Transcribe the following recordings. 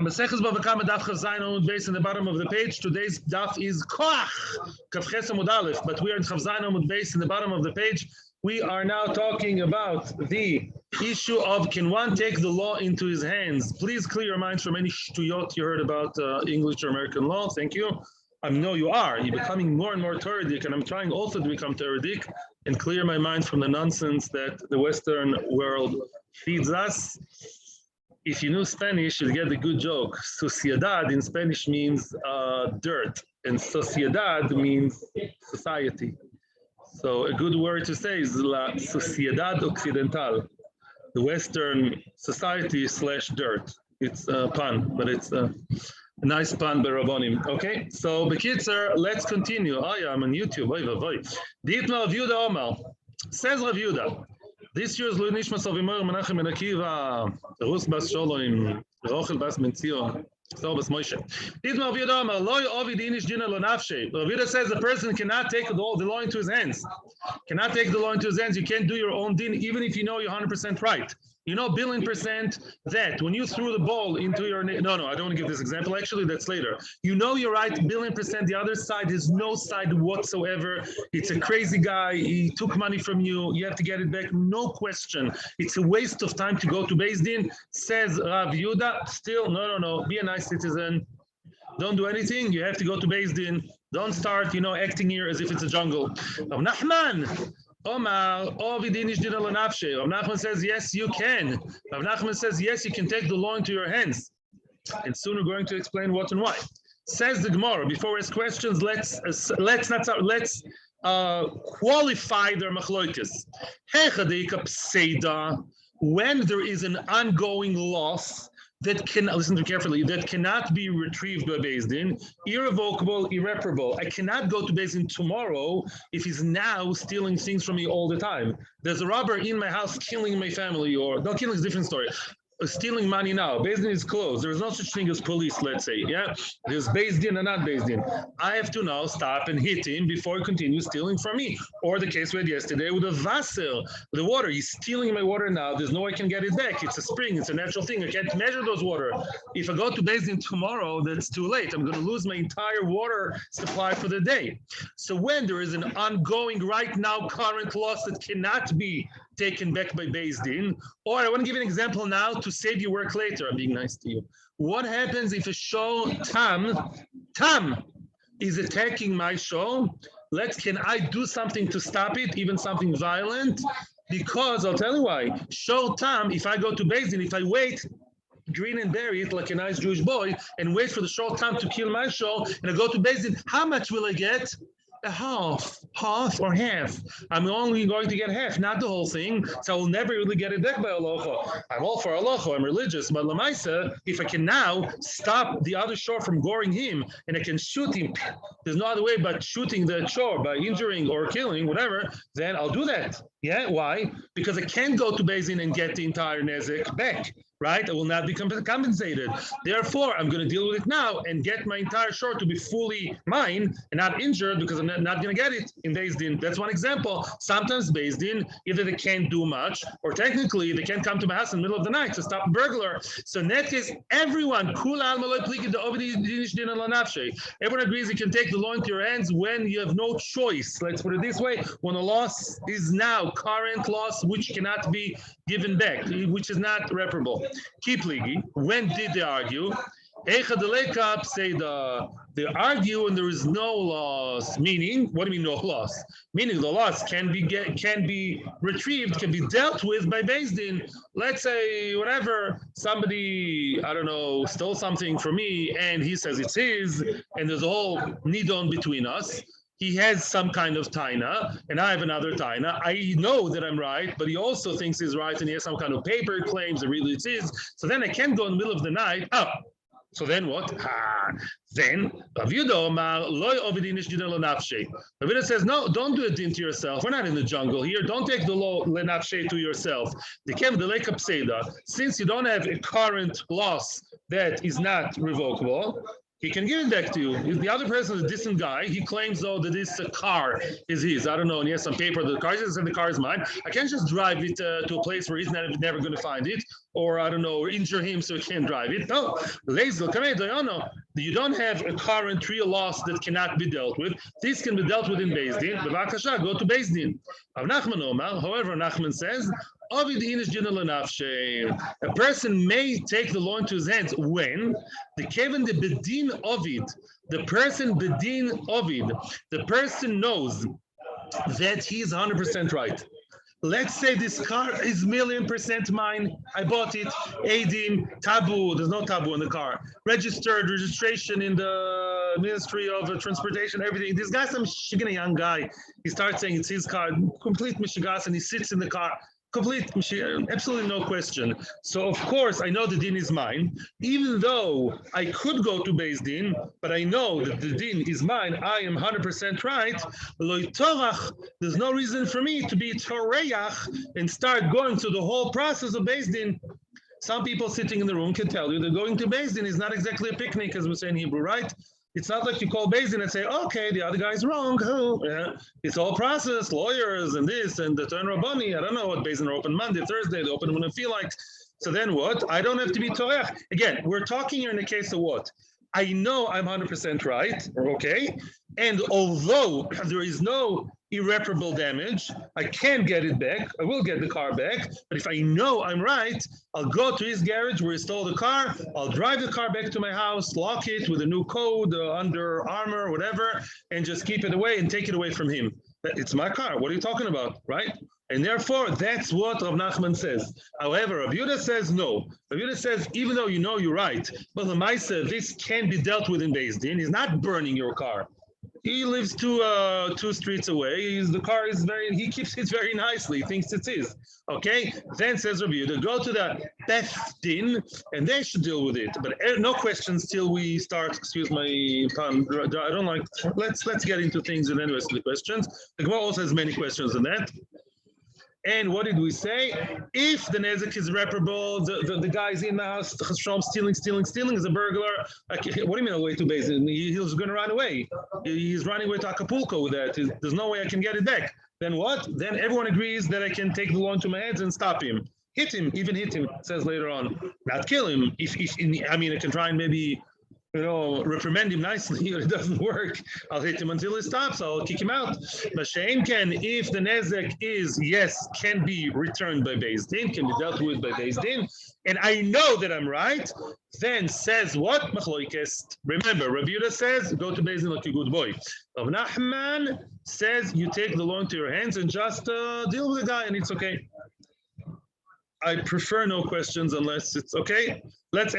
Maseches Bava Kama daf Chazayin Amud Beis in the bottom of the page. Today's daf is Koach Kaf Ches Amud Aleph, but we are in Chazayin Amud Beis in the bottom of the page. We are now talking about the issue of can one take the law into his hands. Please clear your minds from any shtuyot you heard about English or American law. Thank you. I know you are. You're becoming more and more Toradic, and I'm trying also to become Toradic and clear my mind from the nonsense that the Western world feeds us. If you knew Spanish, you'll get the good joke. Sociedad in Spanish means dirt, and sociedad means society. So a good word to say is la sociedad occidental, the Western society / dirt. It's a pun, but it's a nice pun by Rabbonim. Okay, so Bekitzer, let's continue. Oh yeah, I'm on YouTube. Dietmar Rav Yehuda Omar. Says Rav Yehuda. This year's Lui Nishmas of Imor Menachem Ben Akiva, Rus Bas Sholom, Rochel Bas Ben Zion, Sor Bas Moshe. Dietmar Rav Yehuda Omar, Loi Ovid Inish Dina Lo Nafshe. Rav Yehuda says the person cannot take the law into his hands. Cannot take the law into his hands. You can't do your own din, even if you know you're 100% right. You know, billion% that when you threw the ball into your... No, I don't want to give this example. Actually, that's later. You know you're right, billion%. The other side has no side whatsoever. It's a crazy guy. He took money from you. You have to get it back. No question. It's a waste of time to go to Beth Din, says Rav Yehuda. Still, no. Be a nice citizen. Don't do anything. You have to go to Beth Din. Don't start, acting here as if it's a jungle. Rav Nachman. Omar, Rav Nachman says, yes, you can. Rav Nachman says, yes, you can take the law into your hands. And soon we're going to explain what and why. Says the Gemara, before we ask questions, let's qualify their machalokes. When there is an ongoing loss, that can, listen to carefully, that cannot be retrieved by Beth Din, irrevocable, irreparable. I cannot go to Beth Din tomorrow if he's now stealing things from me all the time. There's a robber in my house killing my family, or no, killing is a different story. Stealing money now. Beth Din is closed. There's no such thing as police, let's say. Yeah, there's Beth Din and not Beth Din. I have to now stop and hit him before he continues stealing from me. Or the case we had yesterday with the Vassel, the water. He's stealing my water now. There's no way I can get it back. It's a spring. It's a natural thing. I can't measure those water. If I go to Beth Din tomorrow, that's too late. I'm going to lose my entire water supply for the day. So when there is an ongoing, right now, current loss that cannot be taken back by Beth Din, or I want to give you an example now to save you work later. I'm being nice to you. What happens if a show Tam is attacking my show? Can I do something to stop it, even something violent? Because I'll tell you why. Show Tam, if I go to Beth Din, if I wait, green and bury it like a nice Jewish boy, and wait for the show Tam to kill my show, and I go to Beth Din, how much will I get? A half or half. I'm only going to get half, not the whole thing. So I will never really get it back by halacha. I'm all for halacha. I'm religious, but lamaisa, if I can now stop the other shore from goring him, and I can shoot him, there's no other way but shooting the shore by injuring or killing, whatever. Then I'll do that. Yeah, why? Because I can't go to Beth Din and get the entire nezek back. Right? I will not be compensated. Therefore, I'm going to deal with it now and get my entire shore to be fully mine and not injured because I'm not going to get it in Beth Din. That's one example. Sometimes Beth Din, either they can't do much or technically they can't come to my house in the middle of the night to stop a burglar. So in that case, everyone agrees you can take the law into your hands when you have no choice. Let's put it this way. When a loss is now current loss, which cannot be given back, which is not reparable. Keep ligi. When did they argue? They argue and there is no loss. Meaning, what do you mean no loss? Meaning the loss can be retrieved, can be dealt with by Beth Din. Let's say whatever, somebody, I don't know, stole something from me and he says it's his, and there's a whole nidon between us. He has some kind of taina, and I have another taina. I know that I'm right, but he also thinks he's right, and he has some kind of paper claims that really it is. So then I can't go in the middle of the night. So then what? Then Rav Yehuda says, no, don't do it into yourself. We're not in the jungle here. Don't take the law lenafshe to yourself. Since you don't have a current loss that is not revocable, he can give it back to you. If the other person is a distant guy, he claims, though, that this car is his. I don't know, and he has some paper that the car is, and the car is mine. I can't just drive it to a place where he's never going to find it, or I don't know, or injure him so he can't drive it. No, you don't have a current real loss that cannot be dealt with. This can be dealt with in Beth Din. Bava Kama, go to Beth Din. Rav Nachman Omar, however, Nachman says, a person may take the law into his hands when the Kevin the Bedin Ovid, the person Bedin Ovid, the person knows that he's 100% right. Let's say this car is 1,000,000% mine. I bought it. Adim, taboo. There's no taboo in the car. Registration in the Ministry of Transportation, everything. This guy's some shigana young guy. He starts saying it's his car, complete mishigas, and he sits in the car. Complete, absolutely no question. So of course I know the din is mine, even though I could go to Beth Din, but I know that the din is mine. I am 100% right. There's no reason for me to be toreach and start going through the whole process of Beth Din. Some people sitting in the room can tell you that going to Beth Din is not exactly a picnic, as we say in Hebrew, right? It's not like you call Beth Din and say, okay, the other guy's wrong. Oh, yeah. It's all process, lawyers and this and the turn Rabbani. I don't know what Beth Din are open Monday, Thursday, they open when I feel like. So then what? I don't have to be torech. Again, we're talking here in the case of what? I know I'm 100% right, okay? And although there is no irreparable damage, I can get it back. I will get the car back. But if I know I'm right, I'll go to his garage where he stole the car. I'll drive the car back to my house, lock it with a new code, Under Armour, whatever, and just keep it away and take it away from him. It's my car. What are you talking about, right? And therefore, that's what Rav Nachman says. However, Rav Yehuda says no. Rav Yehuda says, even though you know you're right, but the Maisa, this can be dealt with in Beth Din. He's not burning your car. He lives two streets away. The car is he keeps it very nicely. He thinks it's his. Okay? Then says Rav Yehuda, go to the Beth Din, and they should deal with it. But no questions till we start. Excuse my pun. I don't like. Let's get into things and then rest of the questions. The Gemara also has many questions on that. And what did we say? If the nezek is irreparable, the guy's in the house, stealing is a burglar. What do you mean away to Beth Din? He's going to run away. He's running away to Acapulco with that. There's no way I can get it back. Then what? Then everyone agrees that I can take the law into my hands and stop him. Even hit him, it says later on. Not kill him. I can try and maybe, reprimand him nicely, but it doesn't work. I'll hit him until he stops. I'll kick him out. Mashain can, if the nezek is, can be returned by Beth Din, can be dealt with by Beth Din, and I know that I'm right, then says what? Machalokes. Remember, Rav Yehuda says, go to Beth Din like a good boy. Rav Nachman says, you take the law into your hands and just deal with the guy, and it's okay. I prefer no questions unless it's okay. Let's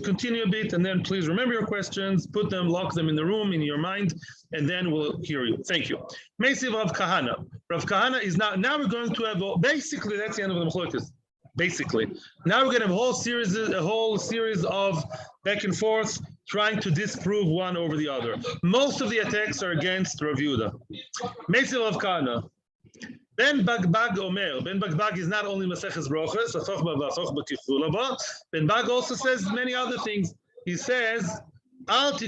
continue a bit, and then please remember your questions, put them, lock them in the room, in your mind, and then we'll hear you. Thank you. Meisiv Rav Kahana. Rav Kahana is now we're going to have, basically, that's the end of the machalokes. Basically. Now we're going to have a whole series of back and forth, trying to disprove one over the other. Most of the attacks are against Rav Yehuda. Meisiv Rav Kahana. Ben Bagbag Omer. Ben Bagbag is not only Maseches Brochas, Ben Bag also says many other things. He says, don't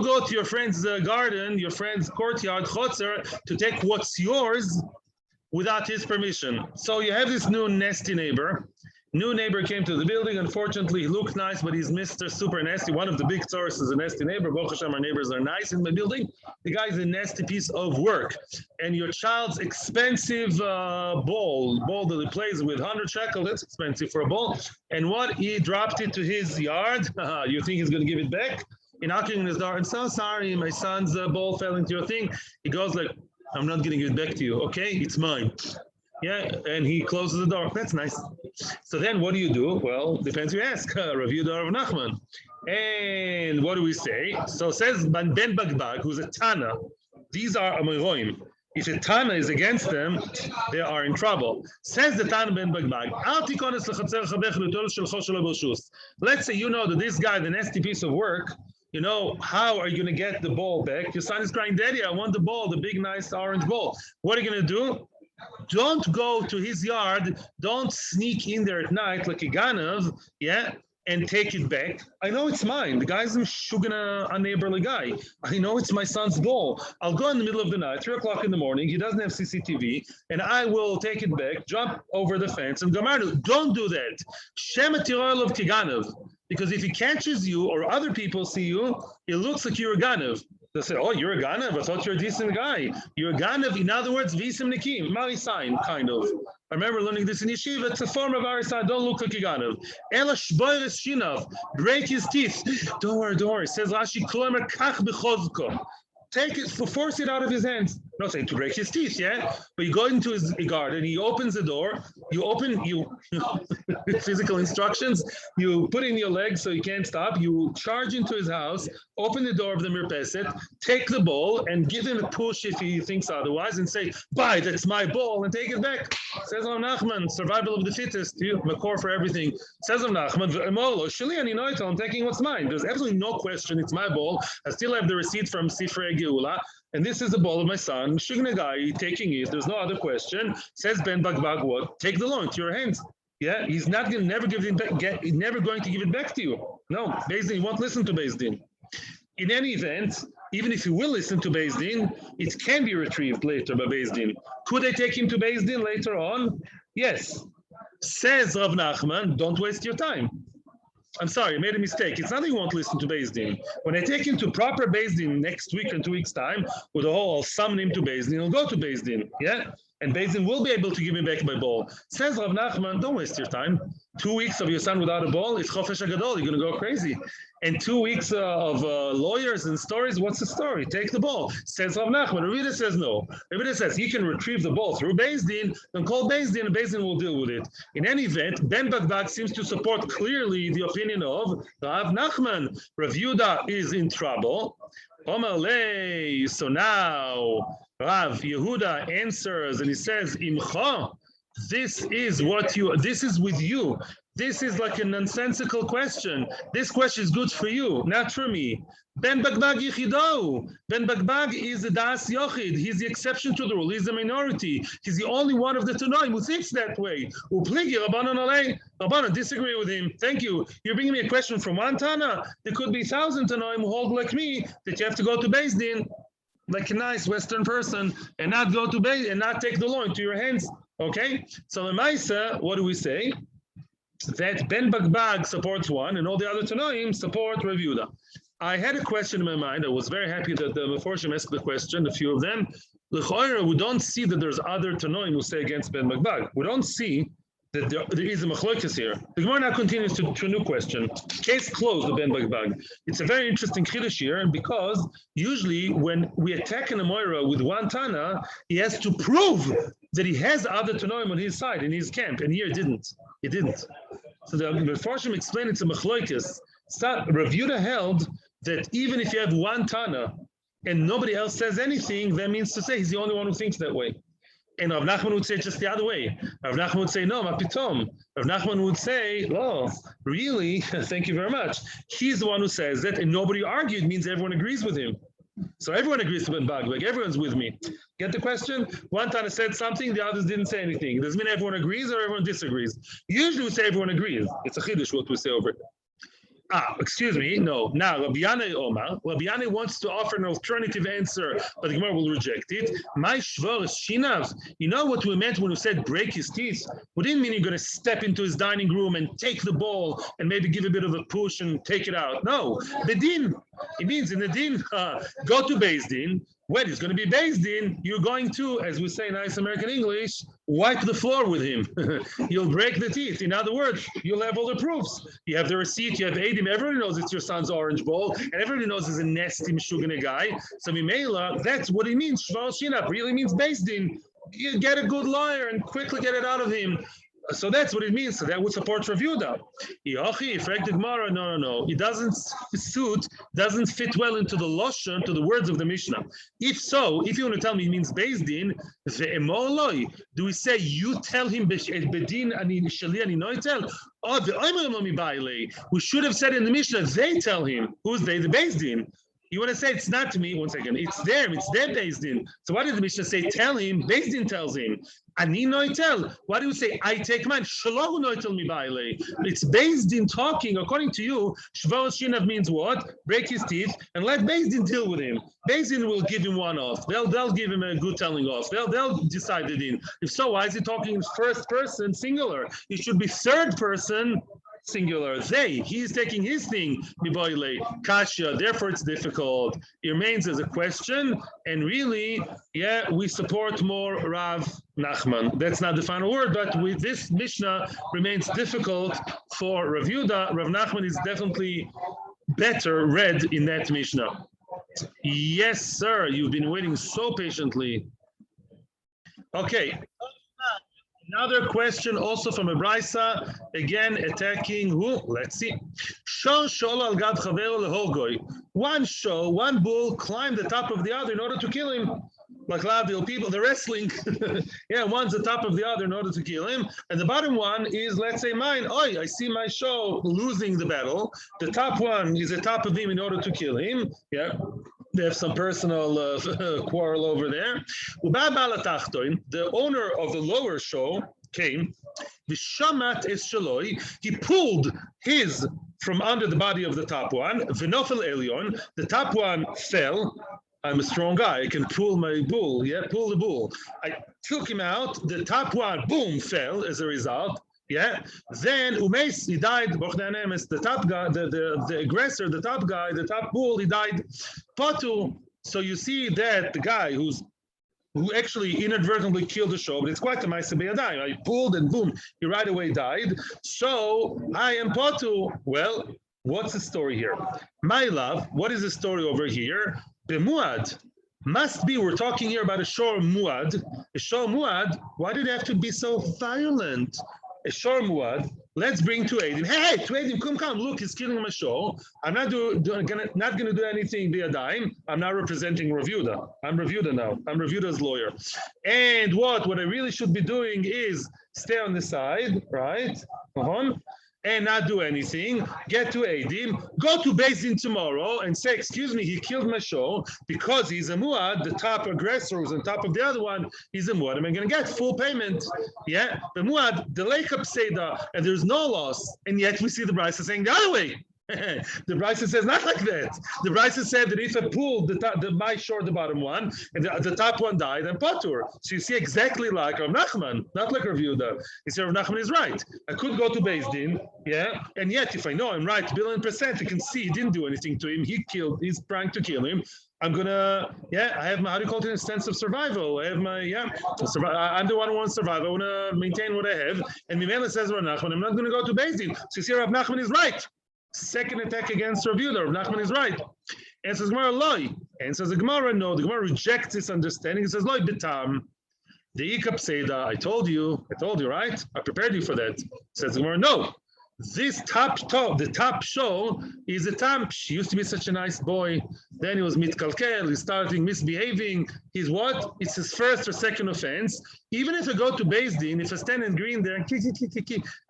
go to your friend's garden, your friend's courtyard, chotzer, to take what's yours without his permission. So you have this new nasty neighbor. New neighbor came to the building. Unfortunately, he looked nice, but he's Mr. Super Nasty. One of the big sources is a nasty neighbor. Baruch Hashem, our neighbors are nice in my building. The guy's a nasty piece of work. And your child's expensive ball that he plays with, 100 shekel, that's expensive for a ball. And what? He dropped it to his yard. You think he's going to give it back? You're knocking on his door. I'm so sorry, my son's ball fell into your thing. He goes like, I'm not going to give it back to you. Okay, it's mine. Yeah, and he closes the door. That's nice. So then what do you do? Well, depends who you ask. Rav Yehuda or Rav Nachman. And what do we say? So says Ben Bagbag, who's a Tana. These are Amoraim. If a Tana is against them, they are in trouble. Says the Tana Ben Bagbag. Let's say you know that this guy, the nasty piece of work, how are you going to get the ball back? Your son is crying, Daddy, I want the ball, the big, nice orange ball. What are you going to do? Don't go to his yard. Don't sneak in there at night like a ganav. Yeah, and take it back. I know it's mine. The guy's a neighborly guy. I know it's my son's ball. I'll go in the middle of the night, 3 o'clock in the morning. He doesn't have CCTV, and I will take it back, jump over the fence, and Gamarnu. Don't do that. Shema Tirol of Tiganav. Because if he catches you or other people see you, it looks like you're a Ganav. They say, oh, you're a Ganav. I thought you're a decent guy. You're a Ganav. In other words, Visim Nikim, Marisain, kind of. I remember learning this in yeshiva. It's a form of Arisain. Don't look like a Ganav. Ela Shboiris Shinav. Break his teeth. Don't worry. Says Rashi, Klomer Kach Bechozko. Take it, force it out of his hands. Not saying to break his teeth, yeah? But you go into his garden, he opens the door, you physical instructions, you put in your legs so you can't stop, you charge into his house, open the door of the mirpeset, take the ball, and give him a push if he thinks otherwise, and say, bye, that's my ball, and take it back. Says Rav Nachman, survival of the fittest, Makor for everything. Says Rav Nachman, I'm taking what's mine. There's absolutely no question, it's my ball. I still have the receipt from Sifrei Geula, and this is the ball of my son. Shugna guy taking it. There's no other question. Says Ben Bagbag, what? Take the law into your hands. Yeah, he's not going to never give it back. Never going to give it back to you. No, Beth Din, he won't listen to Beth Din. In any event, even if you will listen to Beth Din, it can be retrieved later by Beth Din. Could I take him to Beth Din later on? Yes. Says Rav Nachman, don't waste your time. I'm sorry, I made a mistake. It's not that you won't listen to Beth Din. When I take him to proper Beth Din next week and 2 weeks' time, with a whole, I'll summon him to Beth Din, he'll go to Beth Din, yeah? And Beth Din will be able to give him back my ball. Says Rav Nachman, don't waste your time. 2 weeks of your son without a ball, it's Chofesh HaGadol, you're going to go crazy. And 2 weeks of lawyers and stories, what's the story? Take the ball. Says Rav Nachman. Yehuda says no. Yehuda says he can retrieve the ball through Beth Din, then call Beth Din, and Beth Din will deal with it. In any event, Ben Bagbag seems to support clearly the opinion of Rav Nachman. Rav Yehuda is in trouble. So now Rav Yehuda answers and he says, Imcha, this is with you. This is like a nonsensical question. This question is good for you, not for me. Ben Bagbag Yichidou. Ben Bagbag is the Das Yochid. He's the exception to the rule. He's the minority. He's the only one of the Tanoim who thinks that way. Upligi Rabbanon Alei. Rabbanon, disagree with him. Thank you. You're bringing me a question from one Tana. There could be 1,000 Tanoim who hold like me that you have to go to Beth Din like a nice Western person and not go to Beth and not take the law into your hands. Okay? So in Maisa, what do we say? That Ben Bagbag supports one and all the other Tanoim support Rav Yehuda. I had a question in my mind. I was very happy that the Meforshim asked the question, a few of them. We don't see that there's other Tanoim who say against Ben Bagbag. We don't see that there is a machalokes here. The Gemara now continues to a new question. Case closed with Ben Bagbag. It's a very interesting chiddush here because usually when we attack an Amoira with one Tana, he has to prove that he has other Tanoim on his side, in his camp, and here it didn't. It didn't. So the Meforshim explained it's a machalokes. Rav Yehuda held that even if you have one Tana and nobody else says anything, that means to say he's the only one who thinks that way. And Rav Nachman would say just the other way. Rav Nachman would say, no, ma pitom. Rav Nachman would say, oh, really? Thank you very much. He's the one who says that, and nobody argued means everyone agrees with him. So everyone agrees with Ben Bagbag. Everyone's with me. Get the question? One Tana said something, the others didn't say anything. Does it mean everyone agrees or everyone disagrees? Usually we say everyone agrees. It's a chiddush what we say over it. Excuse me, no. Now, Rabbi Yanai wants to offer an alternative answer, but the Gemara will reject it. My shvor is shinav. You know what we meant when we said break his teeth? We didn't mean you're going to step into his dining room and take the ball and maybe give a bit of a push and take it out. No, the din. It means in the din, go to Beth Din. When it's going to be Beth Din, you're going to, as we say in nice American English, wipe the floor with him. You'll break the teeth. In other words, you'll have all the proofs. You have the receipt, you have Adim. Everybody knows it's your son's orange bowl, and everybody knows he's a nasty Meshugane guy. So Mimela, that's what it means. Shval Shinab really means Beth Din. You get a good lawyer and quickly get it out of him. So that's what it means. So that would support Rav Yehuda. No. It doesn't fit well into the Lashon, to the words of the Mishnah. If so, if you want to tell me it means Beth Din, do we say you tell him Bedin ani shali ani noitel? We should have said in the Mishnah, they tell him. Who's they? The Beth Din. You want to say it's not to me? One second. It's them. It's their Beth Din. So what did the Mishnah say? Tell him. Beth Din tells him. Ani noitel. Why do you say I take mine? Shalohu noitel mi baile. It's Beth Din talking. According to you, Shvos Shinav means what? Break his teeth and let Beth Din deal with him. Beth Din will give him one off. They'll give him a good telling off. They'll decide it in. If so, why is he talking in first person singular? It should be third person singular. He's taking his thing, miboile, kasha, therefore it's difficult. It remains as a question, and really, yeah, we support more Rav Nachman. That's not the final word, but with this Mishnah remains difficult for Rav Yehuda. Rav Nachman is definitely better read in that Mishnah. Yes, sir, you've been waiting so patiently. Okay. Another question also from a Brisa, again attacking who? Let's see. One bull climbed the top of the other in order to kill him. Like Lavdil people, the wrestling. Yeah, one's the top of the other in order to kill him. And the bottom one is, let's say, mine. Oi, I see my show losing the battle. The top one is the top of him in order to kill him. Yeah. They have some personal quarrel over there. The owner of the lower show came. He pulled his from under the body of the top one. The top one fell. I'm a strong guy. I can pull my bull. Yeah, pull the bull. I took him out. The top one, boom, fell as a result. Yeah. Then Umeis, he died. The top guy, the aggressor, the top guy, the top bull, he died. Patu. So you see that the guy who actually inadvertently killed the show, but it's quite a ma'aseh b'yadayim. I pulled and boom, he right away died. So I am Patu. Well, what's the story here? My love, what is the story over here? Bemuad. Must be, we're talking here about a shor muad. A shor muad, why did it have to be so violent? A shor muad, let's bring to Eidim. Hey, to Eidim, come, look, he's killing my show. I'm not gonna do anything via dime. I'm not representing Rav Yehuda. I'm Rav Yehuda now. I'm Rav Yehuda's lawyer. And what I really should be doing is stay on the side, right? And not do anything, get to Eidim, go to Beth Din tomorrow and say, excuse me, he killed my show because he's a muad, the top aggressor who's on top of the other one, he's a muad. Am I going to get full payment? Yeah, the muad, the lake seda, and there's no loss. And yet we see the Brisa saying the other way. The Brisa says not like that. The Brisa said that if I pulled my short, the bottom one, and the top one died, I'm patur. So you see exactly like Rav Nachman, not like Rav Yehuda. You see Rav Nachman is right. I could go to Beth Din, yeah, and yet if I know I'm right, $1,000,000,000, you can see he didn't do anything to him. He's trying to kill him. I'm gonna, I have my, how do you call it, a sense of survival. I have my, I'm the one who wants to survive. I want to maintain what I have. And Mimela says Rav Nachman, I'm not going to go to Beth Din. So you see Rav Nachman is right. Second attack against Rav Yehuda. Rav Nachman is right. And says Gemara loy. And says the Gemara no. The Gemara rejects this understanding. It says loy bitam. The ikap seda. I told you, right? I prepared you for that. Says the Gemara no. This the top show is a tam. He used to be such a nice boy. Then he was mitkalkel. He's starting misbehaving. He's what? It's his first or second offense. Even if I go to Beth Din, if I stand in green there and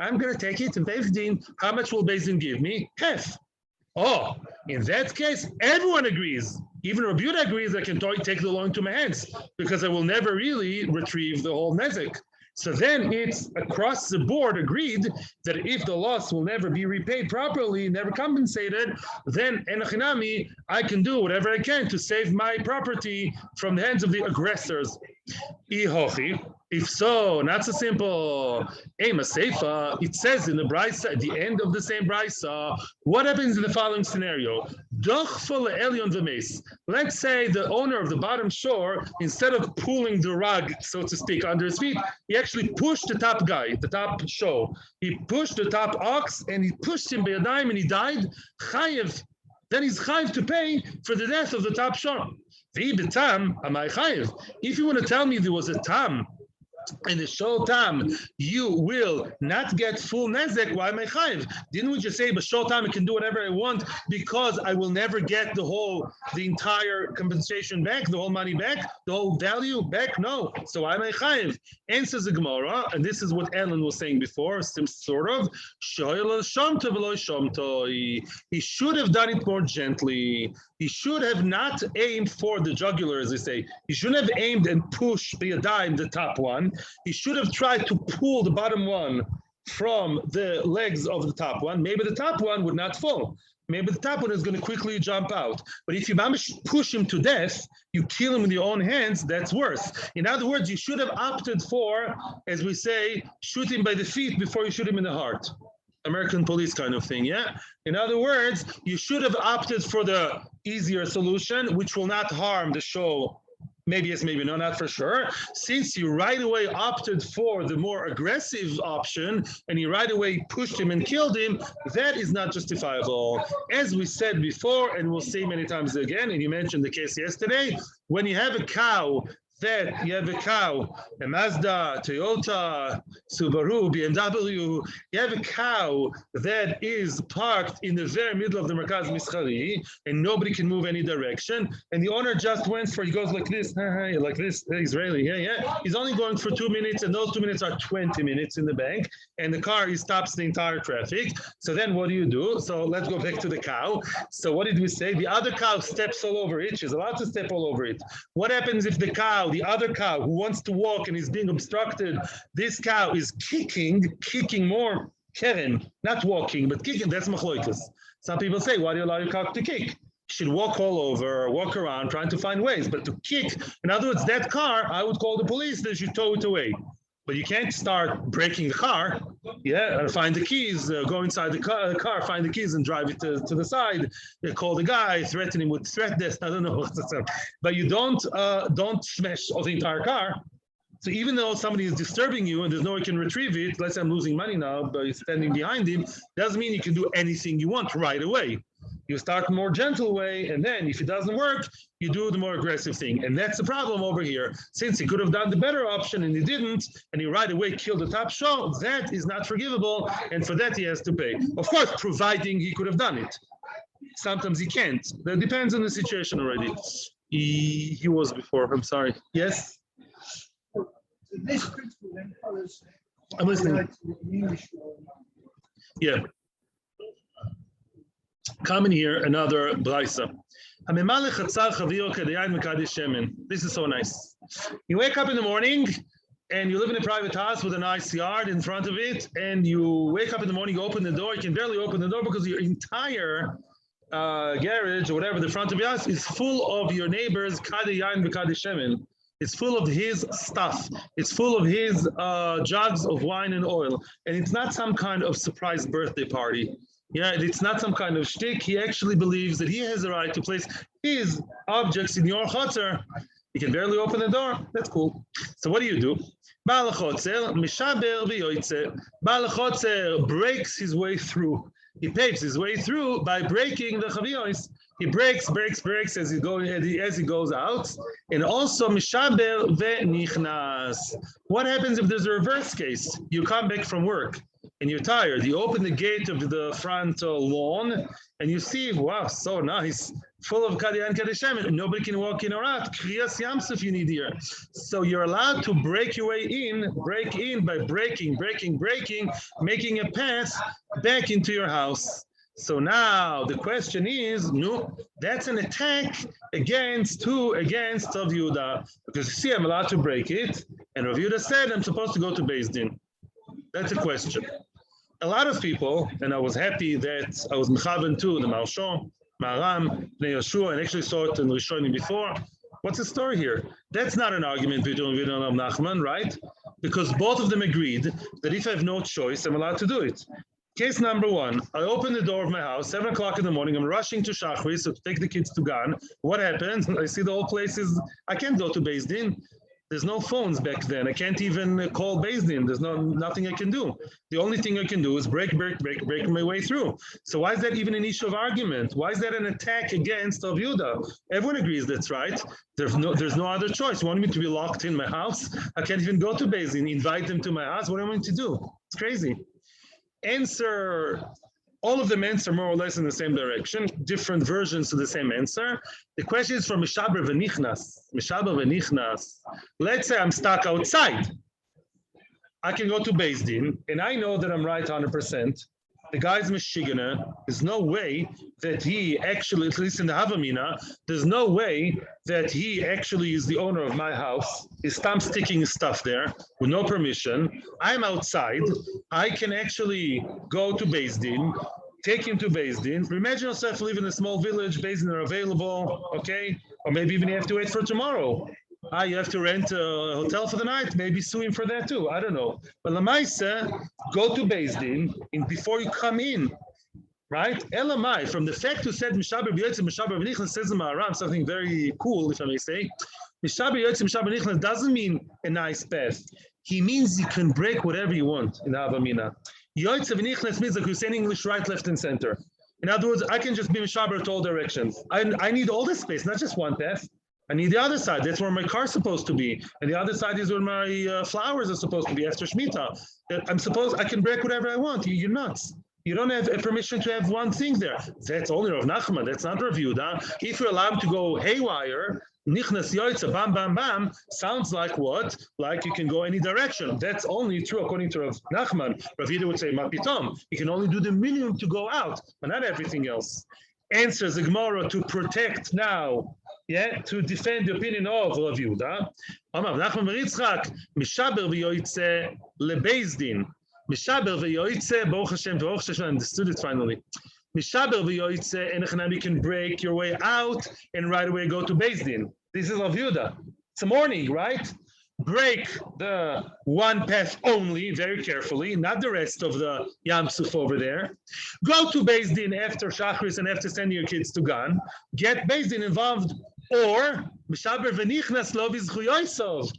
I'm going to take it to Beth Din. How much will Beth Din give me? Half. Oh, in that case, everyone agrees. Even Rabbi Yehuda agrees I can take the law into my hands because I will never really retrieve the whole nezek. So then it's across the board agreed that if the loss will never be repaid properly, never compensated, then enochinami, I can do whatever I can to save my property from the hands of the aggressors. If so, not so simple. Seifa, it says in the Brisa, at the end of the same Brisa, what happens in the following scenario? Let's say the owner of the bottom shore, instead of pulling the rug, so to speak, under his feet, he actually pushed the top guy, the top show. He pushed the top ox and he pushed him by a dime and he died. Chayev. Then he's chayev to pay for the death of the top shore. If you want to tell me there was a tam in the short time, you will not get full nezek. Why am I chayiv? Didn't we just say, but short time I can do whatever I want because I will never get the entire compensation back, the whole money back, the whole value back? No. So why am I chayiv? Answers the Gemara, and this is what Ellen was saying before, some sort of. He should have done it more gently. He should have not aimed for the jugular, as they say. He shouldn't have aimed and pushed the yadayim, the top one. He should have tried to pull the bottom one from the legs of the top one. Maybe the top one would not fall. Maybe the top one is going to quickly jump out. But if you push him to death, you kill him with your own hands, that's worse. In other words, you should have opted for, as we say, shoot him by the feet before you shoot him in the heart. American police kind of thing, yeah? In other words, you should have opted for the easier solution, which will not harm the show. Maybe yes, maybe no, not for sure. Since you right away opted for the more aggressive option and you right away pushed him and killed him, that is not justifiable. As we said before, and we'll say many times again, and you mentioned the case yesterday, when you have a cow, a Mazda, Toyota, Subaru, BMW, you have a cow that is parked in the very middle of the Merkaz Mischari, and nobody can move any direction, and the owner just went for, he goes like this, Israeli, he's only going for 2 minutes, and those 2 minutes are 20 minutes in the bank, and the car, he stops the entire traffic. So then what do you do? So let's go back to the cow. So what did we say? The other cow steps all over it. She's allowed to step all over it. What happens if the other cow who wants to walk and is being obstructed, this cow is kicking more, Keren, not walking, but kicking, that's machalokes. Some people say, why do you allow your cow to kick? You should walk all over, walk around, trying to find ways, but to kick, in other words, that car, I would call the police, they should tow it away. But you can't start breaking the car, find the keys, go inside the car, find the keys and drive it to the side, call the guy, threaten him with threat death, I don't know. But you don't smash the entire car. So even though somebody is disturbing you and there's no one can retrieve it, let's say I'm losing money now by standing behind him, doesn't mean you can do anything you want right away. You start a more gentle way, and then if it doesn't work, you do the more aggressive thing. And that's the problem over here. Since he could have done the better option and he didn't, and he right away killed the top show, that is not forgivable, and for that he has to pay. Of course, providing he could have done it. Sometimes he can't. That depends on the situation already. He was before, I'm sorry. Yes? This principle then follows. I'm listening. Yeah. Come in here, another Braisa. This is so nice. You wake up in the morning and you live in a private house with a nice yard in front of it, and you wake up in the morning, you open the door, you can barely open the door because your entire garage or whatever, the front of your house is full of your neighbor's kadi yain v'kadi shemen. It's full of his stuff. It's full of his jugs of wine and oil. And it's not some kind of surprise birthday party. Yeah, it's not some kind of shtick. He actually believes that he has the right to place his objects in your chutzner. He can barely open the door. That's cool. So what do? Baal chotzer mishaber v'yoytze. Baal chotzer breaks his way through. He paves his way through by breaking the chaviyos. He breaks as he goes out, and also mishaber ve'nichnas. What happens if there's a reverse case? You come back from work and you're tired. You open the gate of the front lawn and you see, wow, so nice, full of kadi and kadishem, and nobody can walk in or out. Kriyas yamsuf you need here. So you're allowed to break your way in, break in by breaking, making a path back into your house. So now the question is, no, that's an attack against Rav Yehuda, because you see, I'm allowed to break it, and Rav Yehuda said I'm supposed to go to Beth Din. That's a question. A lot of people, and I was happy that I was mechaven too, the Marshaw, Maram, Bnei Yeshua, and actually saw it in Rishonim before. What's the story here? That's not an argument between Yehuda and Rav Nachman, right? Because both of them agreed that if I have no choice, I'm allowed to do it. Case number one, I open the door of my house, 7 o'clock in the morning, I'm rushing to Shachris to take the kids to Gan. What happens? I see the whole place is, I can't go to Beth Din. There's no phones back then. I can't even call Beth Din. There's nothing I can do. The only thing I can do is break my way through. So why is that even an issue of argument? Why is that an attack against Rav Yehuda? Everyone agrees that's right. There's no other choice. You want me to be locked in my house? I can't even go to Beth Din, invite them to my house. What am I going to do? It's crazy. Answer. All of them answer more or less in the same direction, different versions of the same answer. The question is from Mishaber v'nichnas. Mishaber v'nichnas. Let's say I'm stuck outside. I can go to Beth Din, and I know that I'm right 100%. The guy's Michiganer. There's no way that he actually, at least in the Havamina, there's no way that he actually is the owner of my house. He's sticking his stuff there with no permission. I'm outside. I can actually go to Beth Din, take him to Beth Din. Imagine yourself live in a small village, Beth Din are available, okay? Or maybe even you have to wait for tomorrow. You have to rent a hotel for the night, maybe sue him for that too. I don't know. But Lamaisa, go to Beth Din before you come in, right? Elamai, from the fact who said Mishaber B'Yotzim, Mishaber B'Nichnas says in Ma'aram, something very cool, if I may say. Mishaber B'Yotzim, Mishaber B'Nichnas doesn't mean a nice path. He means you can break whatever you want in Havamina. Yotzim B'Nichnas means like you say in English, right, left, and center. In other words, I can just be Mishaber to all directions. I need all the space, not just one path. I need the other side. That's where my car's supposed to be. And the other side is where my flowers are supposed to be after Shemitah. I can break whatever I want. You're nuts. You don't have a permission to have one thing there. That's only Rav Nachman. That's not Rav Yehuda. If you're allowed to go haywire, nichnas yoitza, bam, bam, bam, sounds like what? Like you can go any direction. That's only true according to Rav Nachman. Rav Yehuda would say, ma pitom. You can only do the minimum to go out, but not everything else. Answers the Gemara to protect now, to defend the opinion of Rav Yehuda. Amar Nachman bar Yitzchak, mishaber v'yoytze leBeis Din. Mishaber v'yoytze, Baruch Hashem, I understood it finally. Mishaber v'yoytze, and you can break your way out and right away go to Beis Din. This is Rav Yehuda. It's a morning, right? Break the one path only, very carefully, not the rest of the Yam Suf over there. Go to Beis Din after Shachris and after sending your kids to Gan. Get Beis Din involved, or Mishaber v'nichnas lo v'zchuyoysov.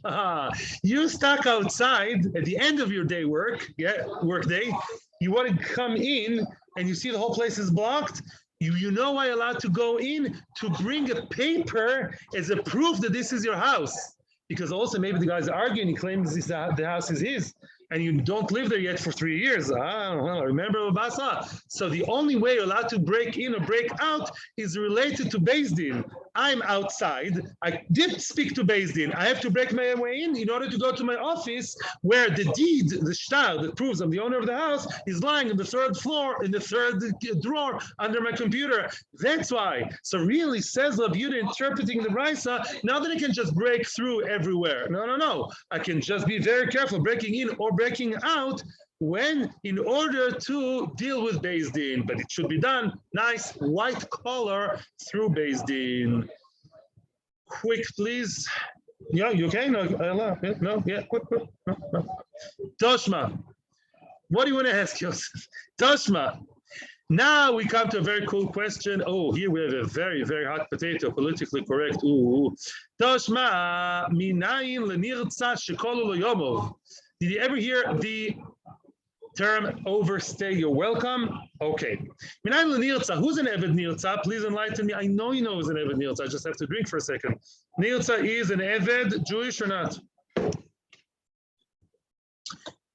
You stuck outside at the end of your day work day. You want to come in and you see the whole place is blocked. You know why you're allowed to go in? To bring a paper as a proof that this is your house. Because also maybe the guy's arguing, he claims the house is his, and you don't live there yet for 3 years. Remember Babasa? So the only way you're allowed to break in or break out is related to Beis Din. I'm outside. I did speak to Beis Din. I have to break my way in order to go to my office where the deed, the shtar that proves I'm the owner of the house, is lying on the third floor, in the third drawer under my computer. That's why. So really, says Rav Yehuda interpreting the Brisa, now that I can just break through everywhere. No. I can just be very careful breaking in or breaking out in order to deal with Beis Din, but it should be done nice white collar through Beis Din. Quick, please. Yeah, you okay? No, quick. No. Toshma, what do you want to ask Yosef? Toshma, now we come to a very cool question. Oh, here we have a very, very hot potato, politically correct. Toshma, minayin lenirtza shekolu lo yomov. Did you ever hear the term overstay? You're welcome. Okay. Minayin lenirtza. Who's an Eved Nirtza? Please enlighten me. I know you know who's an Eved Nirtza. I just have to drink for a second. Nirtza is an Eved, Jewish or not?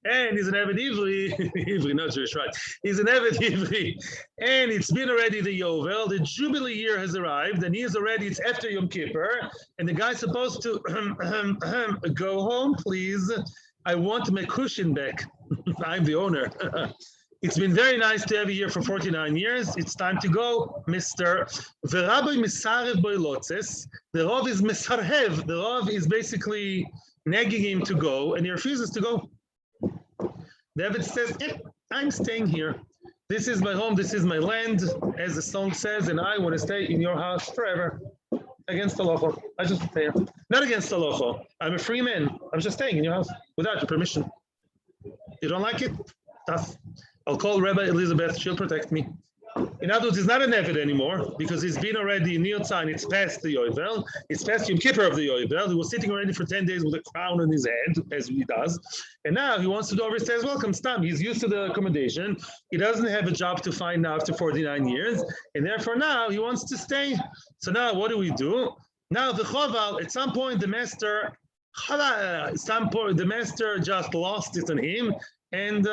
And he's an Eved Ivri, not Jewish, right? He's an Eved Ivri. And it's been already the Yovel. The Jubilee year has arrived, and it's after Yom Kippur, and the guy's supposed to go home, please. I want my cushion back. I'm the owner. It's been very nice to have you here for 49 years. It's time to go, Mr. V'Rabbi Misarev Boilotzes. The Rav is Misarhev. The Rav is basically nagging him to go, and he refuses to go. David says, I'm staying here. This is my home, this is my land, as the song says, and I want to stay in your house forever. Against the law. I just stay here. Not against the law. I'm a free man. I'm just staying in your house without your permission. You don't like it? Tough. I'll call Rabbi Elizabeth. She'll protect me. In other words, he's not an Eved anymore because he's been already in Niltzah, it's past the Yovel. It's past Yom Kippur of the Yovel. He was sitting already for 10 days with a crown on his head, as he does. And now he wants to do overstay as welcome. Stam. He's used to the accommodation. He doesn't have a job to find now after 49 years. And therefore now he wants to stay. So now what do we do? Now the Choval, at some point the master just lost it on him and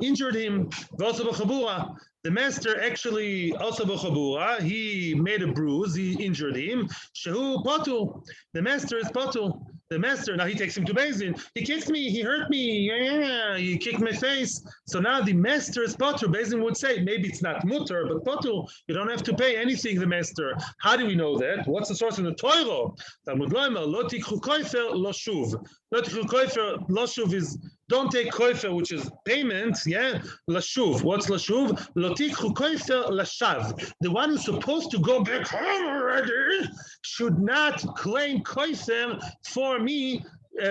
injured him. The master actually also b'chabura. He made a bruise. He injured him. Shehu potul. The master is potul. The master, now he takes him to Beth Din. He kicked me. He hurt me. Yeah, he kicked my face. So now the master is potul. Beth Din would say, maybe it's not mutter, but potul. You don't have to pay anything, the master. How do we know that? What's the source in the Torah? Talmud Loimer, lo tikhu koifer lo shuv. Lo tikhu koifer lo shuv is don't take koifer, which is payment, yeah? Lashuv. What's lashuv? Lo tikhu koifer lashav. The one who's supposed to go back home already should not claim koifer for me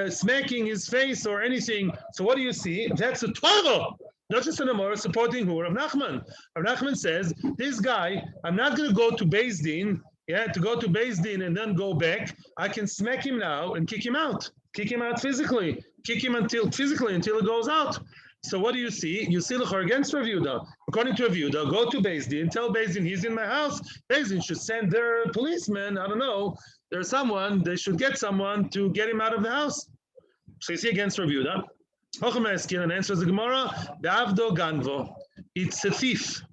smacking his face or anything. So what do you see? That's a Torah. Not just an Amor supporting who? Rav Nachman. Rav Nachman says, this guy, I'm not going to go to Beth Din, to go to Beth Din and then go back. I can smack him now and kick him out. Kick him out physically. Kick him until it goes out. So what do you see? You see L'chor against Rav Yehuda. According to Rav Yehuda, go to Beth Din, tell Beth Din he's in my house. Beth Din should send their policeman, I don't know, there's someone, they should get someone to get him out of the house. So you see against Rav Yehuda. And answers the Gemara, Davdo Ganvo. It's a thief.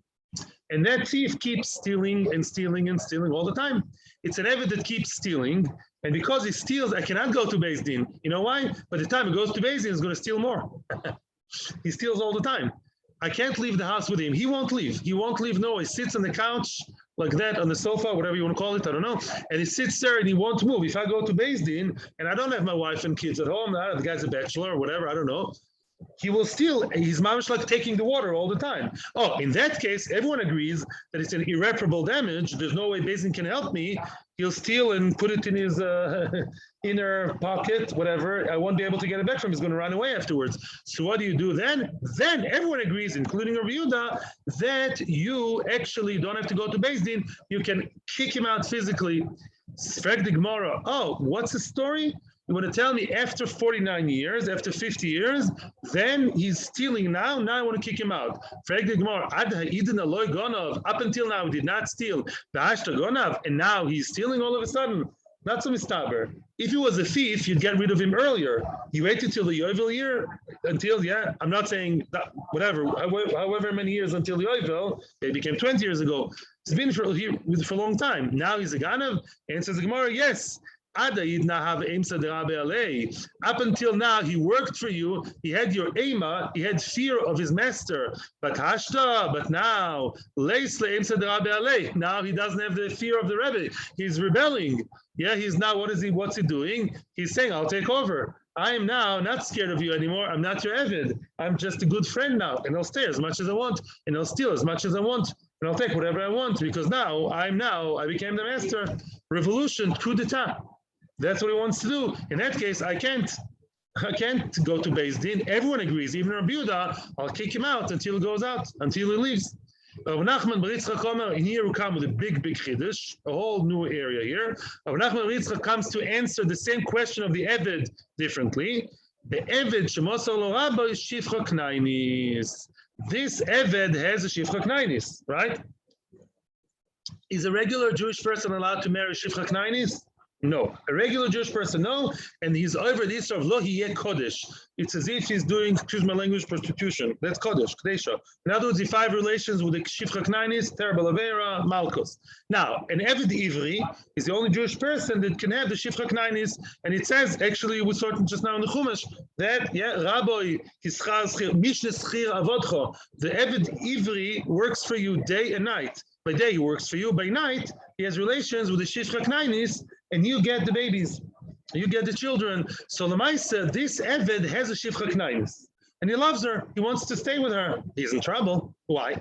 And that thief keeps stealing and stealing and stealing all the time. It's an Eved that keeps stealing. And because he steals, I cannot go to Beth Din. You know why? By the time he goes to Beth Din, he's going to steal more. He steals all the time. I can't leave the house with him. He won't leave. He won't leave. No, he sits on the couch like that, on the sofa, whatever you want to call it, I don't know. And he sits there and he won't move. If I go to Beth Din and I don't have my wife and kids at home, the guy's a bachelor or whatever, I don't know. He will steal. He's mamish like taking the water all the time. Oh, in that case, everyone agrees that it's an irreparable damage. There's no way Beth Din can help me. He'll steal and put it in his inner pocket, whatever. I won't be able to get it back from him. He's going to run away afterwards. So what do you do then? Then everyone agrees, including Rav Yehuda, that you actually don't have to go to Beth Din. You can kick him out physically. Sfek the Gemara. Oh, what's the story? You want to tell me after 49 years, after 50 years, then he's stealing now? Now I want to kick him out. Up until now, he did not steal. And now he's stealing all of a sudden. Not so mistaber. If he was a thief, you'd get rid of him earlier. You waited till the Yovel year, until, I'm not saying that, whatever, however many years until the Yovel, it became 20 years ago. It's been for a long time. Now he's a Ganav. Answers the Gemara, yes. Up until now, he worked for you. He had your ema. He had fear of his master. But now, now he doesn't have the fear of the Rebbe. He's rebelling. Yeah, he's now. What's he doing? He's saying, "I'll take over. I am now not scared of you anymore. I'm not your Eved. I'm just a good friend now, and I'll stay as much as I want, and I'll steal as much as I want, and I'll take whatever I want because now I became the master. Revolution, coup d'état." That's what he wants to do. In that case, I can't go to Beth Din. Everyone agrees, even Rabbi Yehuda, I'll kick him out until he goes out, until he leaves. Rav Nachman bar Yitzchak Omer, and here we come with a big chiddush, a whole new area here. Rav Nachman bar Yitzchak comes to answer the same question of the Eved differently. The Eved shemosar lo rabba is shifcha knainis. This Eved has a shifcha knainis, right? Is a regular Jewish person allowed to marry shifcha knainis? No. A regular Jewish person, no. And he's over the issue of lo hiyeh kodesh. It's as if he's doing, excuse my language, prostitution. That's kodesh, kadesha. In other words, if I have relations with the shifcha knainis, terrible avera, malchus. Now, an Eved Ivri is the only Jewish person that can have the shifcha knainis. And it says, actually, we saw it just now in the Chumash, that, Rabbi, mishne schir avodcho. The Eved Ivri works for you day and night. By day, he works for you. By night, he has relations with the shifcha knainis, and you get the babies, you get the children. So Lamaisa, this Eved has a shifcha knainis, and he loves her. He wants to stay with her. He's in trouble. Why?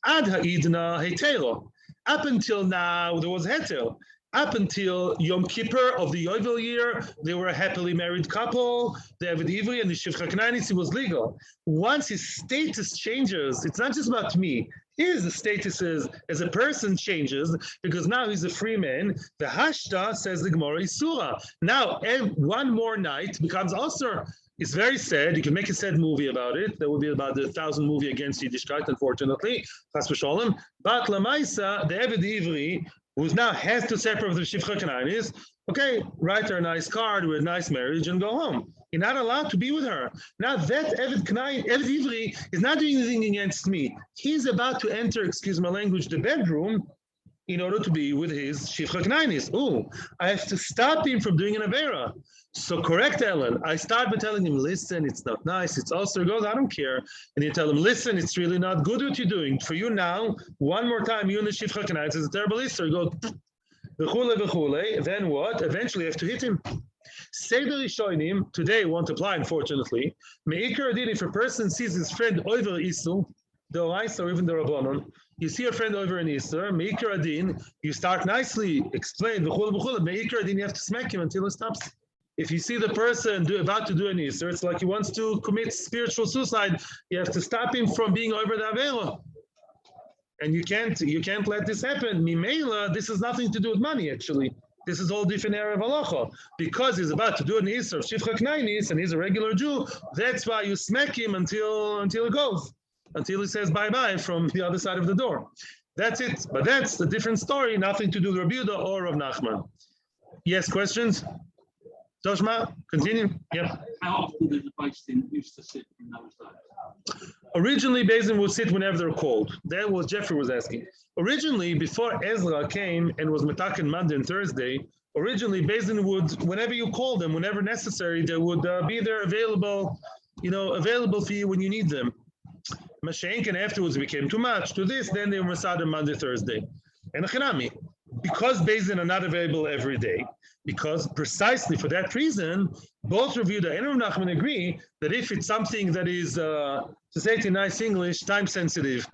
Ad ha'idna hetero. Up until now, there was heter. Up until Yom Kippur of the Yovel year, they were a happily married couple. The Eved Ivri and the shifcha knainis, it was legal. Once his status changes, it's not just about me. His status as a person changes because now he's a free man. The Hashta, says the Gemara, is Surah. Now, one more night becomes Asur. It's very sad. You can make a sad movie about it. There will be about 1,000 movie against Yiddishkeit, unfortunately. Chas v'sholem. But Lamaisa, the Eved Ivri, who now has to separate from the Shifcha Kanainis, okay, write her a nice card with a nice marriage and go home. You're not allowed to be with her. Now that Eved Ivri is not doing anything against me. He's about to enter, excuse my language, the bedroom in order to be with his Shifcha Kanainis. Oh, I have to stop him from doing an Avera. So correct, Ellen. I start by telling him, listen, it's not nice. It's also goes, I don't care. And you tell him, listen, it's really not good what you're doing. For you now, one more time, you and the Shifcha Kanainis is a terrible Easter. You go, v'chule, v'chule. Then what? Eventually you have to hit him. Say the Rishonim, today won't apply, unfortunately. Me'ikar adin, if a person sees his friend over Isu, the Orais or even the Rabbanon, you see a friend over in Easter, Me'ikar adin, you start nicely, explain, v'chule, v'chule. Me'ikar adin, you have to smack him until he stops. If you see the person about to do an Easter, it's like he wants to commit spiritual suicide, you have to stop him from being over the Avera. And you can't let this happen. Mimela, this has nothing to do with money, actually. This is all different area of halacha. Because he's about to do an Easter of Shifcha Knainis and he's a regular Jew, that's why you smack him until he goes, until he says bye-bye from the other side of the door. That's it. But that's a different story, nothing to do with Rav Yehuda or Rav Nachman. Yes, questions? Toshma, continue. Yeah. How often did the Beth Din used to sit in those days? Originally, Beth Din would sit whenever they're called. That was Jeffrey was asking. Originally, before Ezra came and was metaken Monday and Thursday, originally Beth Din would, whenever you call them, whenever necessary, they would be there available, available for you when you need them. Mashenk, and afterwards it became too much. To this, then they were Masada Monday, Thursday. And Achanami, because Beth Din are not available every day, because precisely for that reason, both Rav Yehuda and Rav Nachman agree that if it's something that is, to say it in nice English, time sensitive,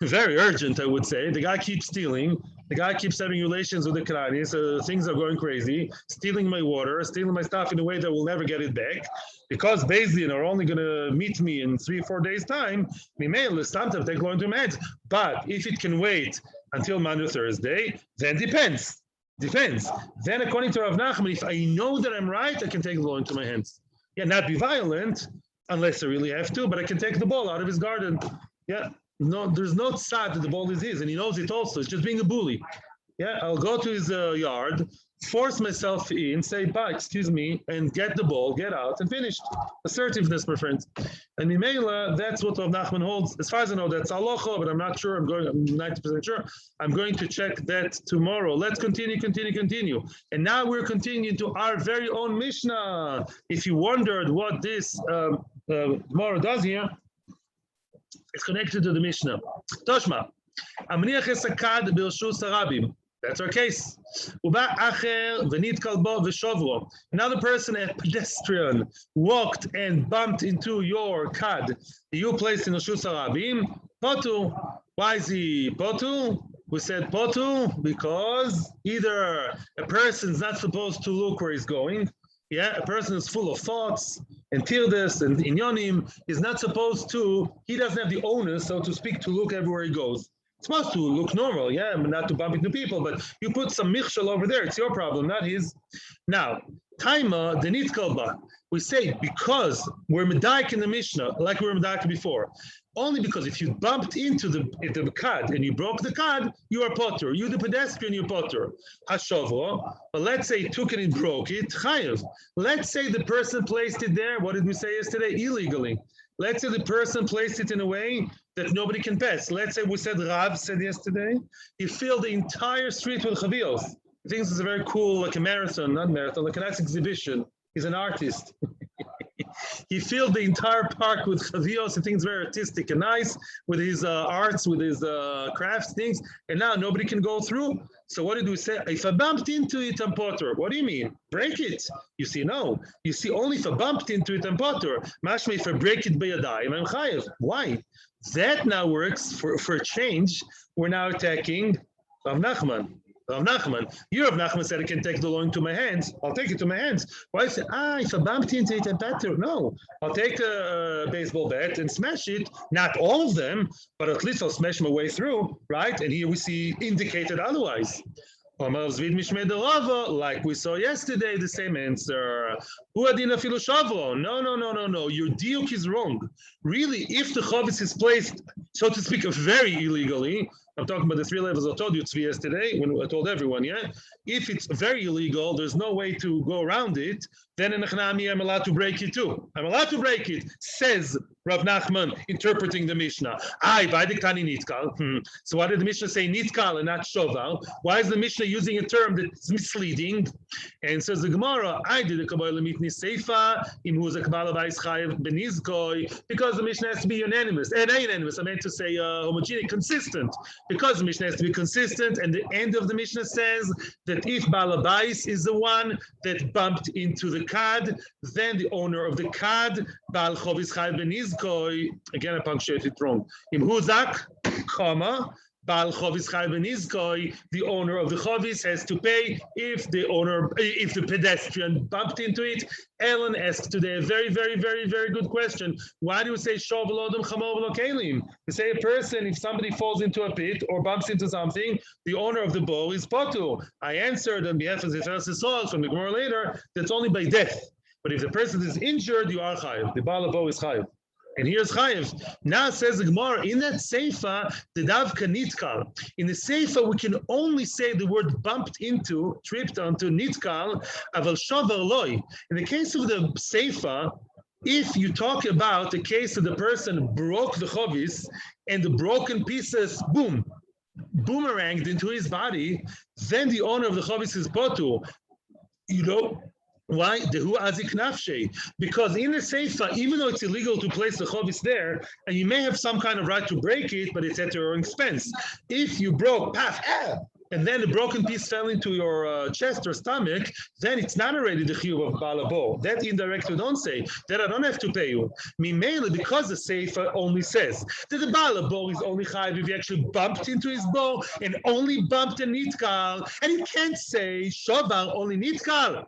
very urgent, I would say. The guy keeps stealing. The guy keeps having relations with the Karani, so things are going crazy, stealing my water, stealing my stuff in a way that we'll never get it back. Because Beth Din are only going to meet me in 3-4 days' time, we may sometimes take long to meds. But if it can wait until Monday or Thursday, then depends. Then according to Rav Nachman, if I know that I'm right, I can take the law into my hands. Yeah, not be violent, unless I really have to, but I can take the ball out of his garden. Yeah, no, there's no tzad that the ball is his, and he knows it also. It's just being a bully. Yeah, I'll go to his yard, force myself in, say, bye, excuse me, and get the ball, get out, and finished. Assertiveness, my friends. And Mimela, that's what Rav Nachman holds. As far as I know, that's halacha, but I'm not sure. I'm 90% sure. I'm going to check that tomorrow. Let's continue. And now we're continuing to our very own Mishnah. If you wondered what this Gemara does here, it's connected to the Mishnah. Toshma. That's our case. Another person, a pedestrian, walked and bumped into your kad. You placed in Reshus Harabim. Potu. Why is he potu? We said potu because either a person's not supposed to look where he's going. Yeah, a person is full of thoughts and tirdes and inyonim is not supposed to. He doesn't have the onus, so to speak, to look everywhere he goes. Supposed to look normal, yeah, not to bump into people, but you put some michshel over there, it's your problem, not his. Now, taima denit kalba, we say because we're medaik in the Mishnah, like we were medaik before, only because if you bumped into the kad and you broke the kad, you are potter. You the pedestrian, you're potter. Hashavro, but let's say he took it and broke it, chayev. Let's say the person placed it there, what did we say yesterday? Illegally. Let's say the person placed it in a way that nobody can pass. Let's say we said Rav said yesterday, he filled the entire street with chavios. He thinks it's a very cool, like a marathon, not marathon, like a nice exhibition. He's an artist. He filled the entire park with chavios. He thinks it's very artistic and nice with his arts, with his crafts, things. And now nobody can go through. So what did we say? If I bumped into it, I'm potter. What do you mean? Break it. You see, no. You see, only if I bumped into it, I'm potter. Mashma, if I break it by yadayim, I'm chayev. Why? That now works for a change. We're now attacking Rav Nachman. Rav Nachman. Your Rav Nachman said I can take the law into my hands. I'll take it to my hands. Why say, if I bumped into it, I better? No. I'll take a baseball bat and smash it. Not all of them, but at least I'll smash my way through, right? And here we see indicated otherwise. Like we saw yesterday, the same answer. No. Your diuk is wrong. Really, if the chavis is placed, so to speak, very illegally, I'm talking about the 3 levels I told you yesterday, when I told everyone, yeah? If it's very illegal, there's no way to go around it, then in Echnami, I'm allowed to break it too. I'm allowed to break it, says Rav Nachman, interpreting the Mishnah. Nitkal. So why did the Mishnah say Nitkal and not Shoval? Why is the Mishnah using a term that's misleading? And says the Gemara, I did a Kabbalah Mitni Seifa, Imuz a Kabbalah Vais Chayev Benizkoi, because the Mishnah has to be unanimous. And unanimous, I meant to say homogeneous, consistent. Because the Mishnah has to be consistent, and the end of the Mishnah says that if Balabais is the one that bumped into the kad, then the owner of the kad, Bal Chovis Chayev Benizkoi, again I punctuated it wrong, Imhuzak, comma, Bal Chovis Chayev Benizkoi, the owner of the Chovis has to pay if the pedestrian bumped into it. Ellen asked today a very, very, very, very good question. Why do we say Shov Lodem Chamor V'lo Kelim? We say a person, if somebody falls into a pit or bumps into something, the owner of the bowl is potu. I answered on behalf of the Zefel Sisol from the Gemara later, that's only by death. But if the person is injured, you are chayiv. The Baal Abo is chayiv. And here's chayiv. Now says the Gemara, in that seifa, the davka nitkal. In the seifa, we can only say the word bumped into, tripped onto, nitkal, aval shavar loy. In the case of the seifa, if you talk about the case of the person broke the chovis and the broken pieces, boom, boomeranged into his body, then the owner of the chovis is potu. You know, why? Dehu azik nafshe. Because in the seifa, even though it's illegal to place the chovis there, and you may have some kind of right to break it, but it's at your own expense. If you broke, and then the broken piece fell into your chest or stomach, then it's not already the chiyuv of balabo. That indirect we don't say. That I don't have to pay you. Mainly because the seifa only says that the balabo is only chayiv if you actually bumped into his bow and only bumped a nitkal, and you can't say shoval only nitkal.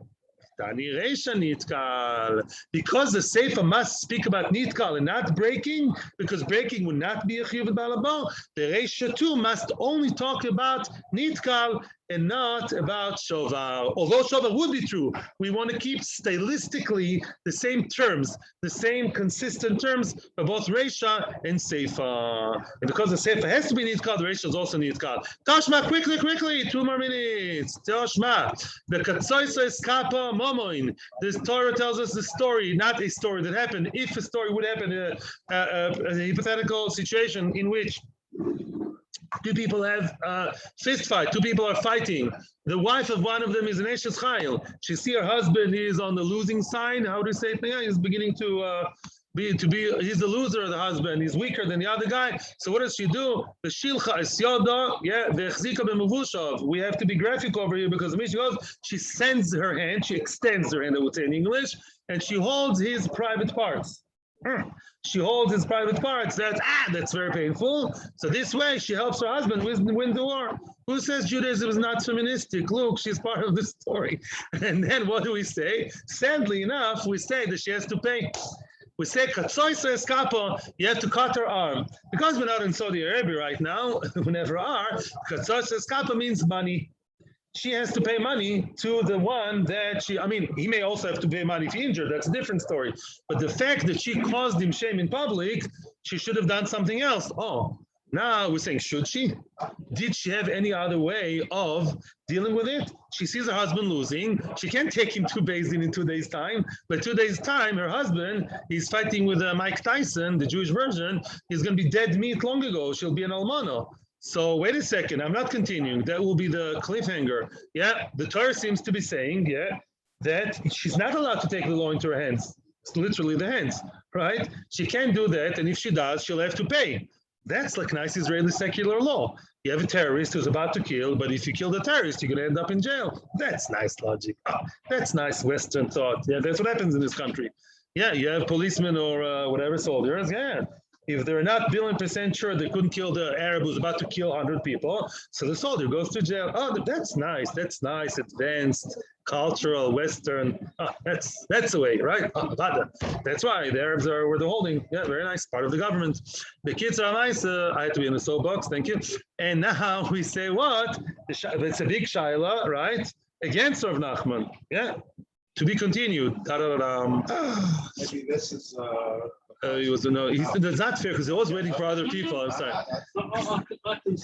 Because the Seifa must speak about nitkal and not breaking, because breaking would not be a chiyuv balabo, the Reisha too must only talk about nitkal and not about shovar. Although shovar would be true, we want to keep stylistically the same terms, the same consistent terms for both Reisha and Seifa. And because the Seifa has to be nitkal, the Reisha is also nitkal. Tashma, quickly, 2 more minutes. Tashma. The Katsoisa Eskapa Momoin. This Torah tells us the story, not a story that happened. If a story would happen, a hypothetical situation in which 2 people have a fist fight. 2 people are fighting. The wife of one of them is an Eshes Chayil. She see her husband is on the losing side. How do you say it? Yeah, he's beginning to be. He's the loser. The husband. He's weaker than the other guy. So what does she do? The shilcha is yoda. Yeah, the chzika b'mevushav. We have to be graphic over here because the Mishnah goes. She sends her hand. She extends her hand. I would say in English, and she holds his private parts. She holds his private parts. That's very painful. So this way, she helps her husband win the war. Who says Judaism is not feministic? Look, she's part of the story. And then what do we say? Sadly enough, we say that she has to pay. We say, Katsoisa Eskapo, you have to cut her arm. Because we're not in Saudi Arabia right now, we never are, Katsoisa Eskapo means money. She has to pay money to the one that he may also have to pay money if he injured, that's a different story. But the fact that she caused him shame in public, she should have done something else. Oh, now we're saying, should she? Did she have any other way of dealing with it? She sees her husband losing. She can't take him to Beth Din in 2 days' time. But 2 days' time, her husband, he's fighting with Mike Tyson, the Jewish version. He's going to be dead meat long ago. She'll be an almana. So wait a second, I'm not continuing. That will be the cliffhanger. Yeah, the Torah seems to be saying, that she's not allowed to take the law into her hands. It's literally the hands, right? She can't do that, and if she does, she'll have to pay. That's like nice Israeli secular law. You have a terrorist who's about to kill, but if you kill the terrorist, you're going to end up in jail. That's nice logic. That's nice Western thought. Yeah, that's what happens in this country. Yeah, you have policemen or whatever soldiers. Yeah, If they're not billion% sure they couldn't kill the Arab who's about to kill 100 people, so the soldier goes to jail. Oh, that's nice. That's nice, advanced, cultural, Western. Oh, that's the way, right? Oh, that's why the Arabs were the holding. Yeah, very nice, part of the government. The kids are nice. I had to be in the soapbox. Thank you. And now we say what? It's a big shaila, right? Against Rav Nachman. Yeah. To be continued. Maybe this is. He was no. He said that's not fair because they're always waiting for other people. I'm sorry.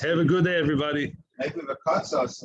Have a good day, everybody. Maybe the cuts us.